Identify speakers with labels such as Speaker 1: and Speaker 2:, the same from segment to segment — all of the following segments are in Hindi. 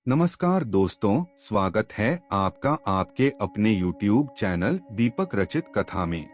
Speaker 1: नमस्कार दोस्तों, स्वागत है आपका आपके अपने YouTube चैनल दीपक रचित कथा में।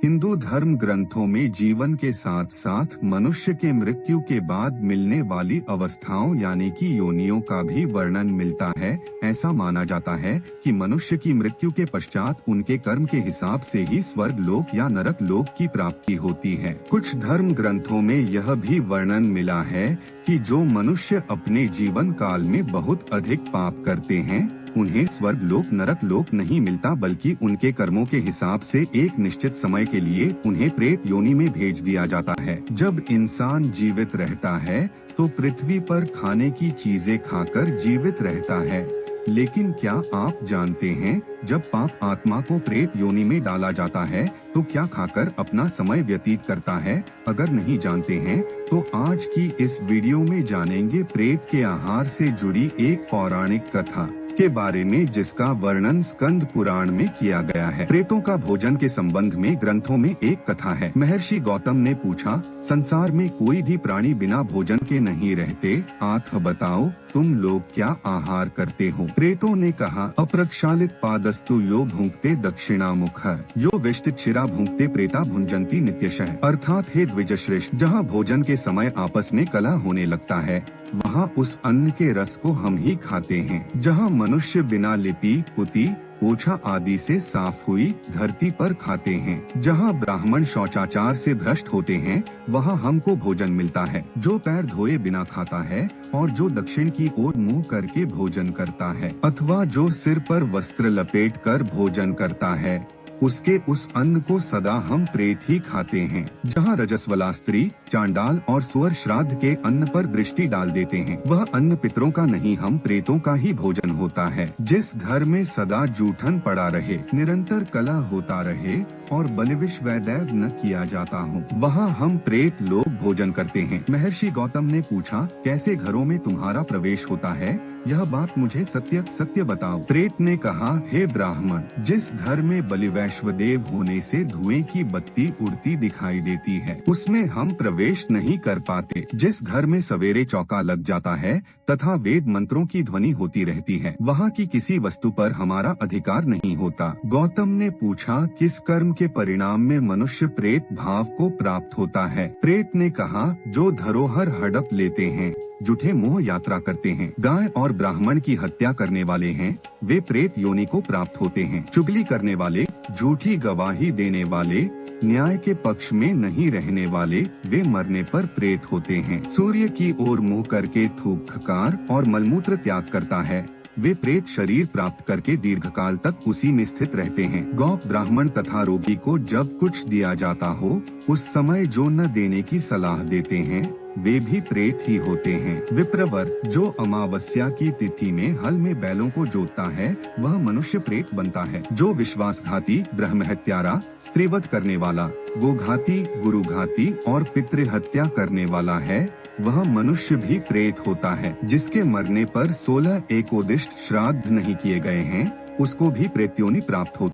Speaker 1: हिंदू धर्म ग्रंथों में जीवन के साथ साथ मनुष्य के मृत्यु के बाद मिलने वाली अवस्थाओं यानी कि योनियों का भी वर्णन मिलता है। ऐसा माना जाता है कि मनुष्य की मृत्यु के पश्चात उनके कर्म के हिसाब से ही स्वर्ग लोक या नरक लोक की प्राप्ति होती है। कुछ धर्म ग्रंथों में यह भी वर्णन मिला है कि जो मनुष्य अपने जीवन काल में बहुत अधिक पाप करते हैं उन्हें स्वर्ग लोक नरक लोक नहीं मिलता, बल्कि उनके कर्मों के हिसाब से एक निश्चित समय के लिए उन्हें प्रेत योनि में भेज दिया जाता है। जब इंसान जीवित रहता है तो पृथ्वी पर खाने की चीजें खाकर जीवित रहता है, लेकिन क्या आप जानते हैं जब पाप आत्मा को प्रेत योनि में डाला जाता है तो क्या खाकर अपना समय व्यतीत करता है? अगर नहीं जानते हैं तो आज की इस वीडियो में जानेंगे प्रेत के आहार से जुड़ी एक पौराणिक कथा के बारे में, जिसका वर्णन स्कंद पुराण में किया गया है। प्रेतों का भोजन के संबंध में ग्रंथों में एक कथा है। महर्षि गौतम ने पूछा, संसार में कोई भी प्राणी बिना भोजन के नहीं रहते, आठ बताओ तुम लोग क्या आहार करते हो? प्रेतों ने कहा, अप्रक्षालित पादस्तु यो भूंकते दक्षिणामुख, यो विष्टित शिरा भूंकते प्रेता भुंजंती नित्यशः। अर्थात हे द्विजश्रेष्ठ, जहाँ भोजन के समय आपस में कलह होने लगता है वहाँ उस अन्न के रस को हम ही खाते हैं। जहाँ मनुष्य बिना लिपि पुती पोछा आदि से साफ हुई धरती पर खाते हैं, जहाँ ब्राह्मण शौचाचार से भ्रष्ट होते हैं वहाँ हमको भोजन मिलता है। जो पैर धोए बिना खाता है और जो दक्षिण की ओर मुंह करके भोजन करता है अथवा जो सिर पर वस्त्र लपेट कर भोजन करता है उसके उस अन्न को सदा हम प्रेत ही खाते हैं। जहाँ रजस्वला स्त्री चांडाल और सुअर श्राद्ध के अन्न पर दृष्टि डाल देते हैं वह अन्न पितरों का नहीं, हम प्रेतों का ही भोजन होता है। जिस घर में सदा जूठन पड़ा रहे, निरंतर कलह होता रहे और बलिविष वैदैव न किया जाता हो वहाँ हम प्रेत लोग भोजन करते हैं। महर्षि गौतम ने पूछा, कैसे घरों में तुम्हारा प्रवेश होता है? यह बात मुझे सत्य सत्य बताओ। प्रेत ने कहा, हे ब्राह्मण, जिस घर में बलिवैश्वदेव होने से धुएं की बत्ती उड़ती दिखाई देती है उसमें हम प्रवेश नहीं कर पाते। जिस घर में सवेरे चौका लग जाता है तथा वेद मंत्रों की ध्वनि होती रहती है वहाँ की किसी वस्तु पर हमारा अधिकार नहीं होता। गौतम ने पूछा, किस कर्म के परिणाम में मनुष्य प्रेत भाव को प्राप्त होता है? प्रेत ने कहा, जो धरोहर हड़प लेते हैं, झूठे मोह यात्रा करते हैं, गाय और ब्राह्मण की हत्या करने वाले हैं, वे प्रेत योनि को प्राप्त होते हैं। चुगली करने वाले, झूठी गवाही देने वाले, न्याय के पक्ष में नहीं रहने वाले, वे मरने पर प्रेत होते हैं। सूर्य की ओर मुँह करके थूक खकार और मलमूत्र त्याग करता है, वे प्रेत शरीर प्राप्त करके दीर्घकाल तक उसी में स्थित रहते हैं। गौ, ब्राह्मण तथा रोगी को जब कुछ दिया जाता हो उस समय जो न देने की सलाह देते हैं वे भी प्रेत ही होते हैं। विप्रवर, जो अमावस्या की तिथि में हल में बैलों को जोतता है वह मनुष्य प्रेत बनता है। जो विश्वासघाती, ब्रह्म हत्यारा, स्त्रीवध करने वाला, गोघाती, गुरुघाती और पितृहत्या करने वाला है वह मनुष्य भी प्रेत होता है। जिसके मरने पर 16 एकोदिष्ट श्राद्ध नहीं किए गए हैं उसको भी प्रेत योनि प्राप्त होती